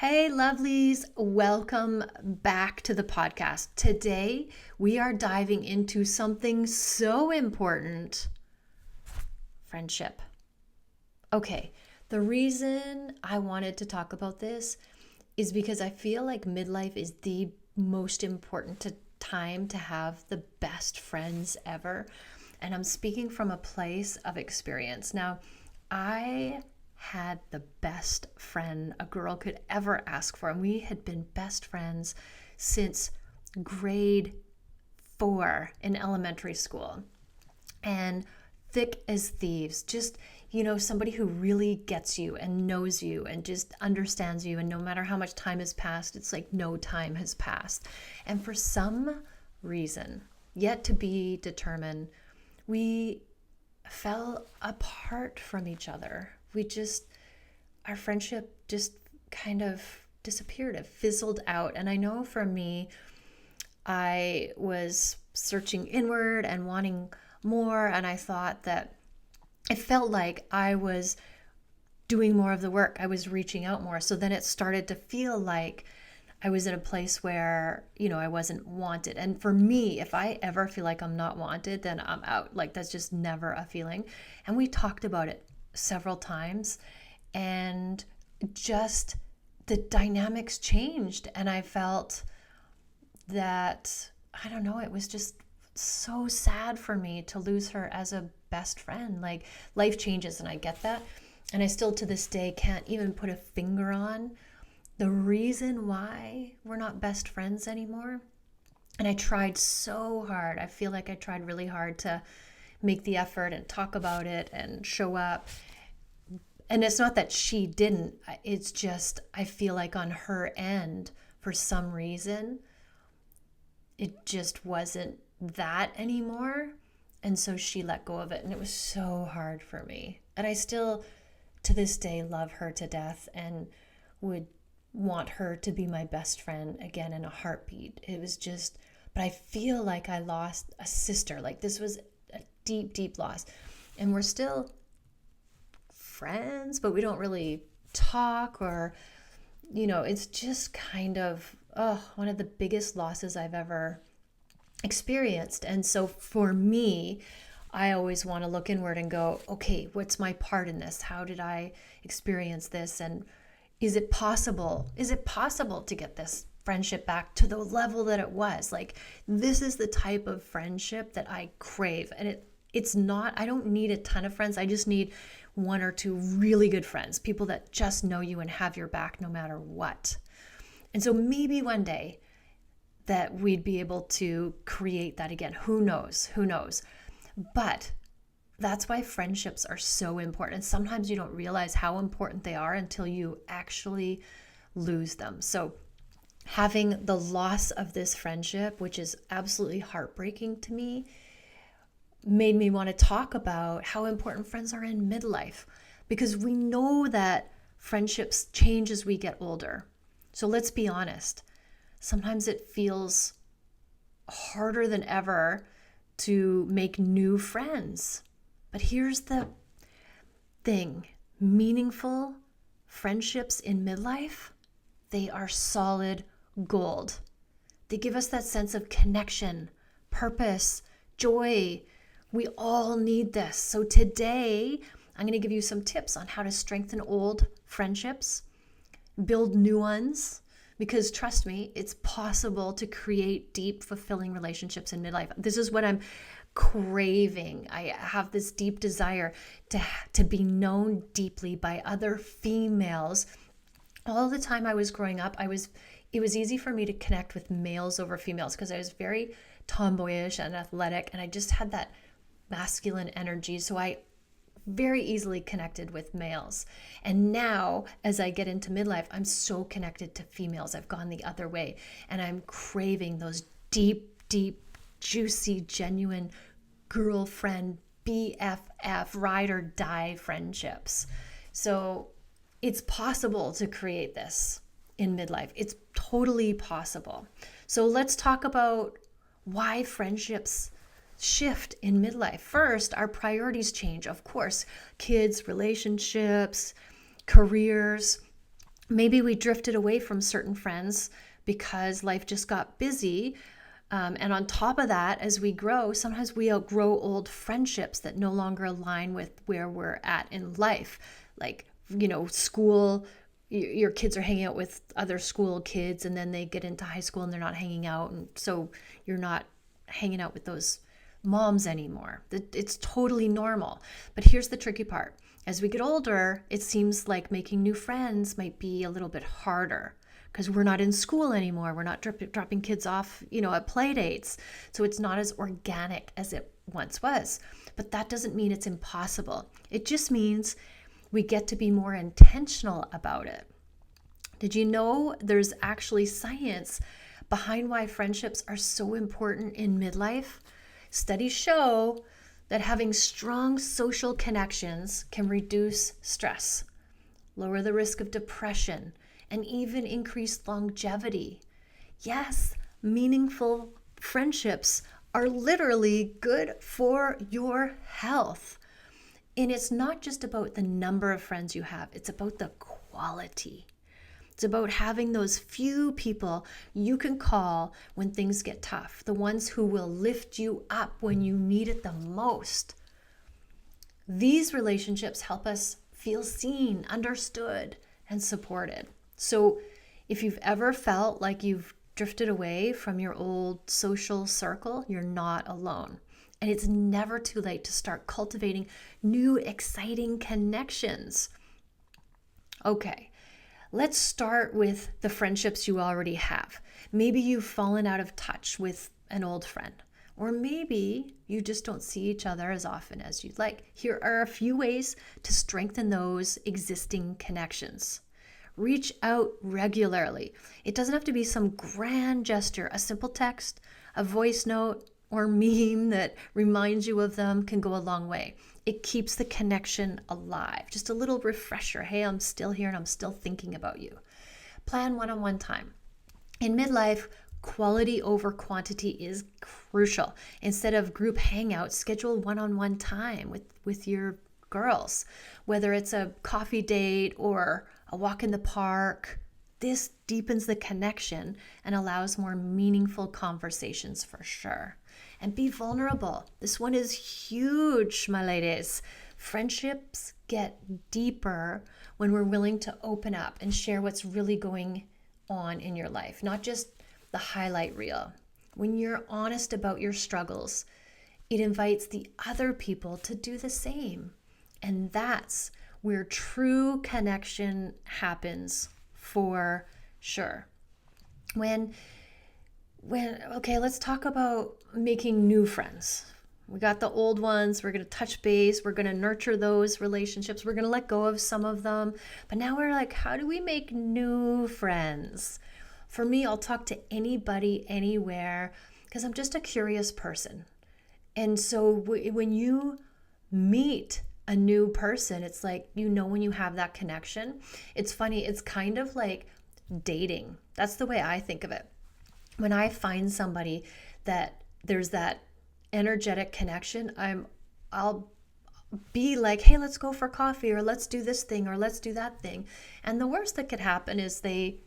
Hey, lovelies, welcome back to the podcast. Today, we are diving into something so important: friendship. Okay, the reason I wanted to talk about this is because I feel like midlife is the most important time to have the best friends ever. And I'm speaking from a place of experience. Now, I had the best friend a girl could ever ask for, and we had been best friends since grade 4 in elementary school. And thick as thieves, just somebody who really gets you and knows you and just understands you, and no matter how much time has passed, it's like no time has passed. And for some reason yet to be determined, we fell apart from each other. Our friendship just kind of disappeared. It fizzled out. And I know for me, I was searching inward and wanting more. And I thought that it felt like I was doing more of the work. I was reaching out more. So then it started to feel like I was in a place where, I wasn't wanted. And for me, if I ever feel like I'm not wanted, then I'm out. Like, that's just never a feeling. And we talked about it several times, and just the dynamics changed. And I felt that, I don't know, it was just so sad for me to lose her as a best friend. Like, life changes, and I get that. And I still to this day can't even put a finger on the reason why we're not best friends anymore. And I tried so hard. I feel like I tried really hard to make the effort and talk about it and show up. And it's not that she didn't. It's just, I feel like on her end, for some reason, it just wasn't that anymore. And so she let go of it. And it was so hard for me. And I still, to this day, love her to death and would want her to be my best friend again in a heartbeat. It was just, but I feel like I lost a sister. Like, this was a deep, deep loss. And we're still friends, but we don't really talk, or, it's just kind of, one of the biggest losses I've ever experienced. And so for me, I always want to look inward and go, okay, what's my part in this? How did I experience this? And is it possible? Is it possible to get this friendship back to the level that it was? Like, this is the type of friendship that I crave. And it's not, I don't need a ton of friends. I just need one or two really good friends, people that just know you and have your back no matter what. And so maybe one day that we'd be able to create that again. Who knows? Who knows? But that's why friendships are so important. And sometimes you don't realize how important they are until you actually lose them. So having the loss of this friendship, which is absolutely heartbreaking to me, made me want to talk about how important friends are in midlife, because we know that friendships change as we get older. So let's be honest. Sometimes it feels harder than ever to make new friends. But here's the thing: meaningful friendships in midlife, they are solid gold. They give us that sense of connection, purpose, joy. We all need this. So today, I'm going to give you some tips on how to strengthen old friendships, build new ones, because trust me, it's possible to create deep, fulfilling relationships in midlife. This is what I'm craving. I have this deep desire to be known deeply by other females. All the time I was growing up, it was easy for me to connect with males over females because I was very tomboyish and athletic, and I just had that masculine energy. So I very easily connected with males. And now, as I get into midlife, I'm so connected to females. I've gone the other way, and I'm craving those deep, deep, juicy, genuine girlfriend, BFF, ride or die friendships. So it's possible to create this in midlife. It's totally possible. So let's talk about why friendships shift in midlife. First, our priorities change, of course. Kids, relationships, careers. Maybe we drifted away from certain friends because life just got busy. And on top of that, as we grow, sometimes we outgrow old friendships that no longer align with where we're at in life. Like, school, your kids are hanging out with other school kids, and then they get into high school and they're not hanging out. And so you're not hanging out with those moms anymore. It's totally normal. But here's the tricky part. As we get older, it seems like making new friends might be a little bit harder because we're not in school anymore. We're not dropping kids off, at play dates. So it's not as organic as it once was. But that doesn't mean it's impossible. It just means we get to be more intentional about it. Did you know there's actually science behind why friendships are so important in midlife? Studies show that having strong social connections can reduce stress, lower the risk of depression, and even increase longevity. Yes, meaningful friendships are literally good for your health. And it's not just about the number of friends you have, it's about the quality. It's about having those few people you can call when things get tough, the ones who will lift you up when you need it the most. These relationships help us feel seen, understood, and supported. So if you've ever felt like you've drifted away from your old social circle, you're not alone. And it's never too late to start cultivating new, exciting connections. Okay. Let's start with the friendships you already have. Maybe you've fallen out of touch with an old friend, or maybe you just don't see each other as often as you'd like. Here are a few ways to strengthen those existing connections. Reach out regularly. It doesn't have to be some grand gesture. A simple text, a voice note, or meme that reminds you of them can go a long way. It keeps the connection alive. Just a little refresher. Hey, I'm still here and I'm still thinking about you. Plan one-on-one time. In midlife, quality over quantity is crucial. Instead of group hangouts, schedule one-on-one time with your girls, whether it's a coffee date or a walk in the park. This deepens the connection and allows more meaningful conversations for sure. And be vulnerable. This one is huge, my ladies. Friendships get deeper when we're willing to open up and share what's really going on in your life, not just the highlight reel. When you're honest about your struggles, it invites the other people to do the same. And that's where true connection happens for sure. Okay, let's talk about making new friends. We got the old ones. We're going to touch base. We're going to nurture those relationships. We're going to let go of some of them. But now we're like, how do we make new friends? For me, I'll talk to anybody, anywhere, because I'm just a curious person. And so when you meet a new person, it's like, when you have that connection. It's funny. It's kind of like dating. That's the way I think of it. When I find somebody that there's that energetic connection, I'll be like, hey, let's go for coffee, or let's do this thing, or let's do that thing. And the worst that could happen is they,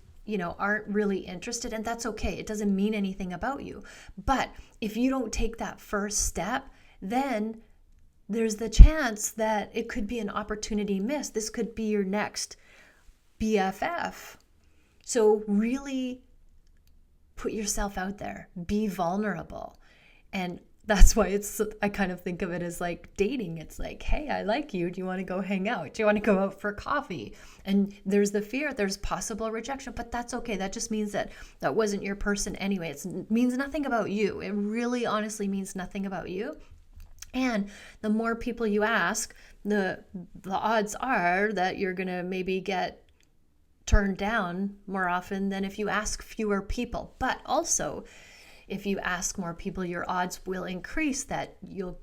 aren't really interested, and that's okay. It doesn't mean anything about you. But if you don't take that first step, then there's the chance that it could be an opportunity missed. This could be your next BFF. So really put yourself out there, be vulnerable. And that's why I kind of think of it as like dating. It's like, hey, I like you. Do you want to go hang out? Do you want to go out for coffee? And there's the fear, there's possible rejection, but that's okay. That just means that wasn't your person anyway. It means nothing about you. It really honestly means nothing about you. And the more people you ask, the odds are that you're going to maybe get turned down more often than if you ask fewer people. But also, if you ask more people, your odds will increase that you'll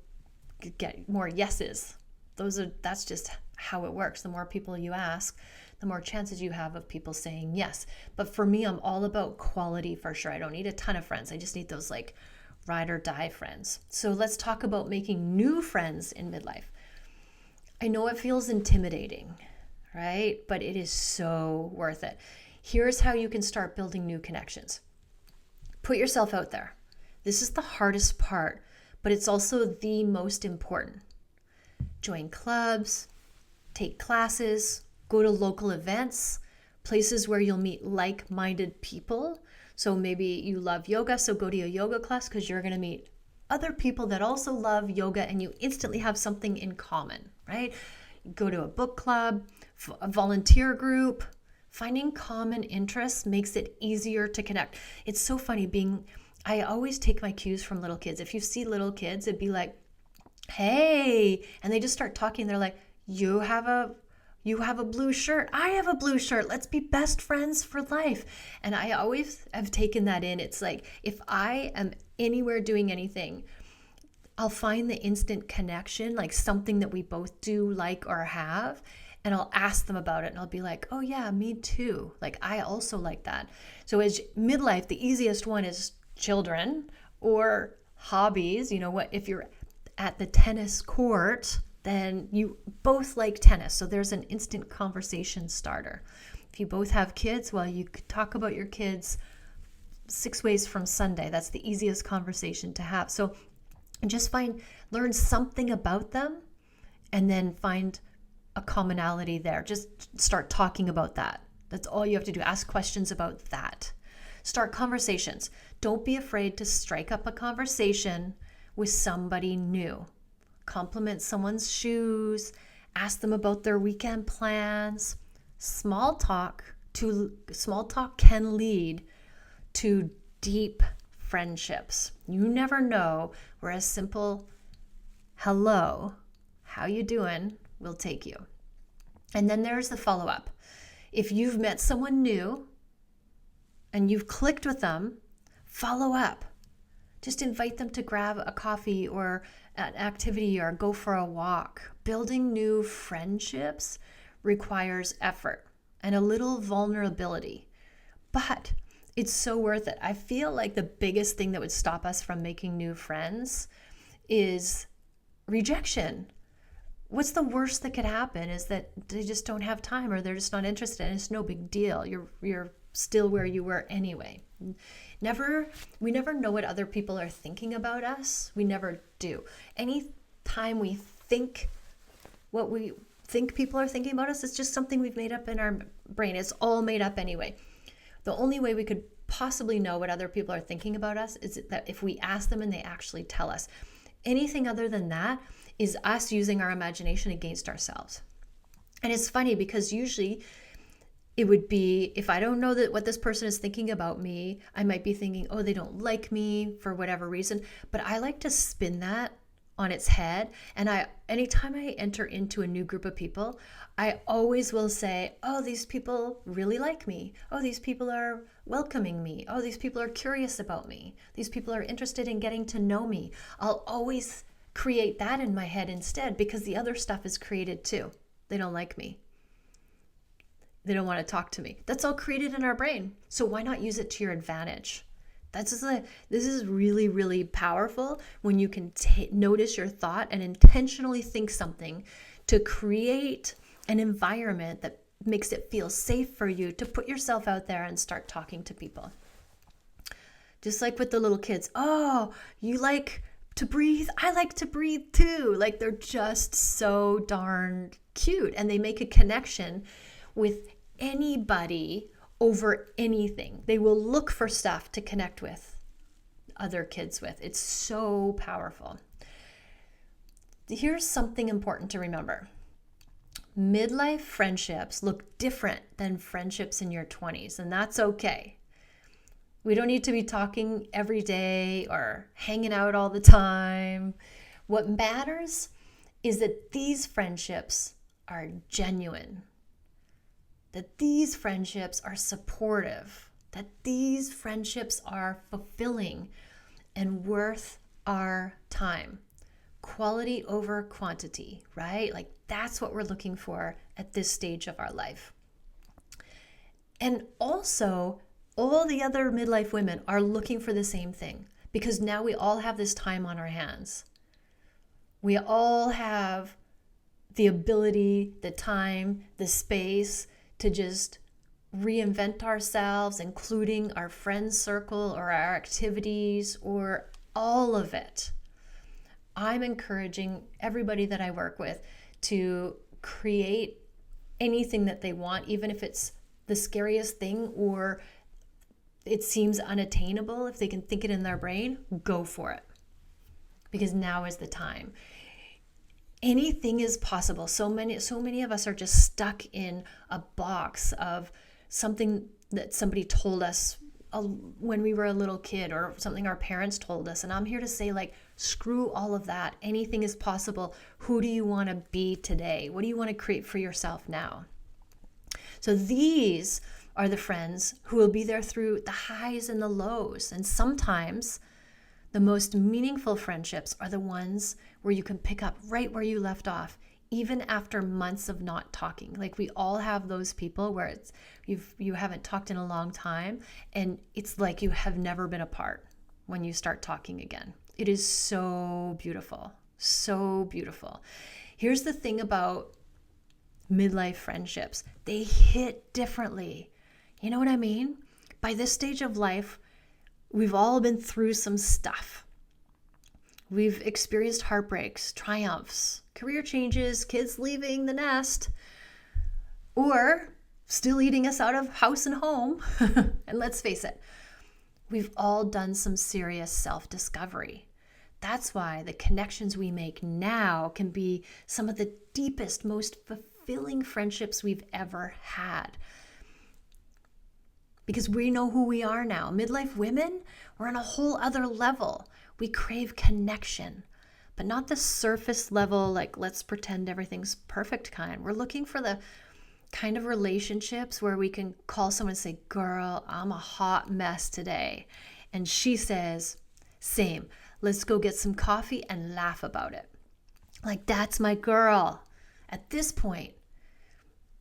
get more yeses. That's just how it works. The more people you ask, the more chances you have of people saying yes. But for me, I'm all about quality for sure. I don't need a ton of friends. I just need those like ride or die friends. So let's talk about making new friends in midlife. I know it feels intimidating, right? But it is so worth it. Here's how you can start building new connections. Put yourself out there. This is the hardest part, but it's also the most important. Join clubs, take classes, go to local events, places where you'll meet like-minded people. So maybe you love yoga, so go to a yoga class because you're going to meet other people that also love yoga and you instantly have something in common, right? Go to a book club, a volunteer group. Finding common interests makes it easier to connect. It's so funny I always take my cues from little kids. If you see little kids, it'd be like, hey, and they just start talking. They're like, you have a blue shirt. I have a blue shirt. Let's be best friends for life. And I always have taken that in. It's like, if I am anywhere doing anything, I'll find the instant connection, like something that we both do, like, or have, and I'll ask them about it. And I'll be like, oh yeah, me too. Like, I also like that. So as midlife, the easiest one is children or hobbies. You know what? If you're at the tennis court, then you both like tennis. So there's an instant conversation starter. If you both have kids, well, you could talk about your kids 6 ways from Sunday. That's the easiest conversation to have. So just learn something about them and then find a commonality there. Just start talking about that. That's all you have to do. Ask questions about that. Start conversations. Don't be afraid to strike up a conversation with somebody new. Compliment someone's shoes, ask them about their weekend plans. Small talk can lead to deep friendships. You never know where a simple hello, how you doing, will take you. And then there's the follow-up. If you've met someone new and you've clicked with them, follow up. Just invite them to grab a coffee or an activity or go for a walk. Building new friendships requires effort and a little vulnerability, but it's so worth it. I feel like the biggest thing that would stop us from making new friends is rejection. What's the worst that could happen is that they just don't have time or they're just not interested, and it's no big deal. You're still where you were anyway. We never know what other people are thinking about us. We never do. Anytime we think what we think people are thinking about us, it's just something we've made up in our brain. It's all made up anyway. The only way we could possibly know what other people are thinking about us is that if we ask them and they actually tell us. Anything other than that is us using our imagination against ourselves. And it's funny because usually it would be, if I don't know what this person is thinking about me, I might be thinking, oh, they don't like me for whatever reason. But I like to spin that on its head. And anytime I enter into a new group of people, I always will say, oh, these people really like me. Oh, these people are welcoming me. Oh, these people are curious about me. These people are interested in getting to know me. I'll always create that in my head instead, because the other stuff is created too. They don't like me. They don't want to talk to me. That's all created in our brain. So why not use it to your advantage? This is really, really powerful when you can notice your thought and intentionally think something to create an environment that makes it feel safe for you to put yourself out there and start talking to people. Just like with the little kids. Oh, you like to breathe? I like to breathe too. Like, they're just so darn cute, and they make a connection with anybody over anything. They will look for stuff to connect with other kids with. It's so powerful. Here's something important to remember. Midlife friendships look different than friendships in your 20s, and that's okay. We don't need to be talking every day or hanging out all the time. What matters is that these friendships are genuine, that these friendships are supportive, that these friendships are fulfilling and worth our time. Quality over quantity, right? Like, that's what we're looking for at this stage of our life. And also, all the other midlife women are looking for the same thing, because now we all have this time on our hands. We all have the ability, the time, the space to just reinvent ourselves, including our friend circle or our activities or all of it. I'm encouraging everybody that I work with to create anything that they want, even if it's the scariest thing or it seems unattainable. If they can think it in their brain, go for it. Because now is the time. Anything is possible. So many of us are just stuck in a box of something that somebody told us when we were a little kid or something our parents told us. And I'm here to say, like, screw all of that. Anything is possible. Who do you want to be today? What do you want to create for yourself now? So these are the friends who will be there through the highs and the lows. And sometimes the most meaningful friendships are the ones where you can pick up right where you left off, even after months of not talking. Like, we all have those people where it's you haven't talked in a long time and it's like you have never been apart when you start talking again. It is so beautiful. So beautiful. Here's the thing about midlife friendships. They hit differently. You know what I mean? By this stage of life, we've all been through some stuff. We've experienced heartbreaks, triumphs, career changes, kids leaving the nest, or still eating us out of house and home. And let's face it, we've all done some serious self-discovery. That's why the connections we make now can be some of the deepest, most fulfilling friendships we've ever had. Because we know who we are now. Midlife women, we're on a whole other level. We crave connection, but not the surface level, like, let's pretend everything's perfect kind. We're looking for the kind of relationships where we can call someone and say, girl, I'm a hot mess today. And she says, same, let's go get some coffee and laugh about it. Like, that's my girl. At this point,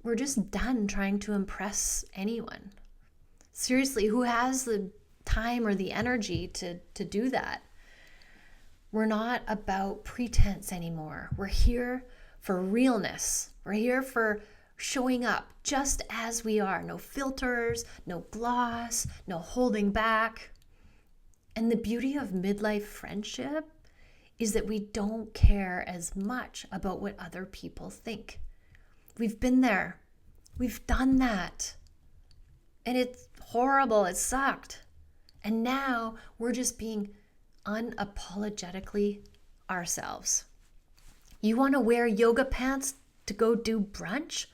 we're just done trying to impress anyone. Seriously, who has the time or the energy to do that? We're not about pretense anymore. We're here for realness. We're here for showing up just as we are. No filters, no gloss, no holding back. And the beauty of midlife friendship is that we don't care as much about what other people think. We've been there. We've done that. And it's horrible. It sucked. And now we're just being unapologetically ourselves. You want to wear yoga pants to go do brunch?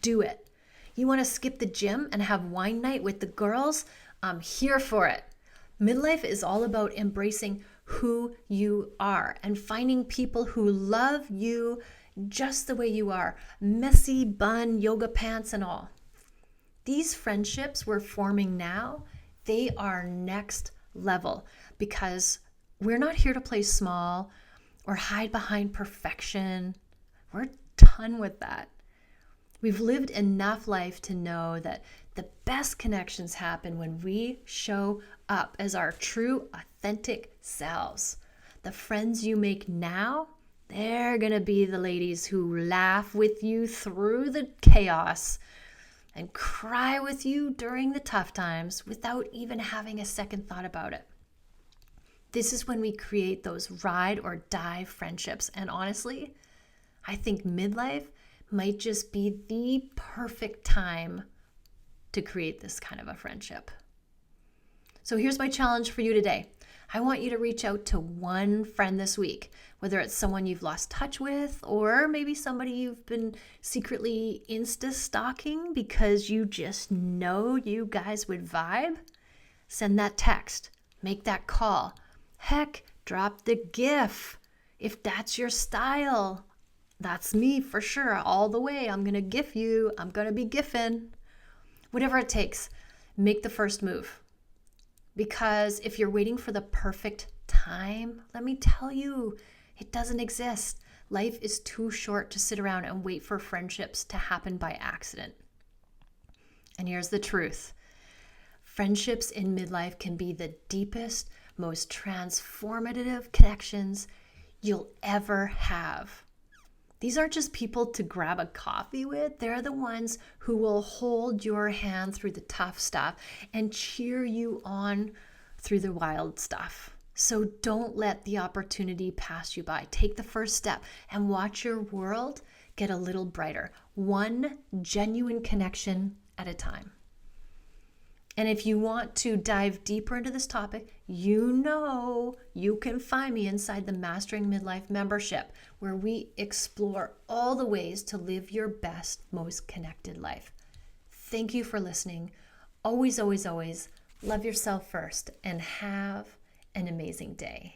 Do it. You want to skip the gym and have wine night with the girls? I'm here for it. Midlife is all about embracing who you are and finding people who love you just the way you are. Messy bun, yoga pants, and all. These friendships we're forming now, they are next level because we're not here to play small or hide behind perfection. We're done with that. We've lived enough life to know that the best connections happen when we show up as our true, authentic selves. The friends you make now, they're going to be the ladies who laugh with you through the chaos and cry with you during the tough times without even having a second thought about it. This is when we create those ride or die friendships. And honestly, I think midlife might just be the perfect time to create this kind of a friendship. So here's my challenge for you today. I want you to reach out to one friend this week, whether it's someone you've lost touch with or maybe somebody you've been secretly Insta-stalking because you just know you guys would vibe. Send that text, make that call. Heck, drop the GIF if that's your style. That's me for sure, all the way. I'm going to GIF you. I'm going to be GIFing. Whatever it takes, make the first move. Because if you're waiting for the perfect time, let me tell you, it doesn't exist. Life is too short to sit around and wait for friendships to happen by accident. And here's the truth. Friendships in midlife can be the deepest, most transformative connections you'll ever have. These aren't just people to grab a coffee with. They're the ones who will hold your hand through the tough stuff and cheer you on through the wild stuff. So don't let the opportunity pass you by. Take the first step and watch your world get a little brighter, one genuine connection at a time. And if you want to dive deeper into this topic, you know you can find me inside the Mastering Midlife membership, where we explore all the ways to live your best, most connected life. Thank you for listening. Always, always, always love yourself first and have an amazing day.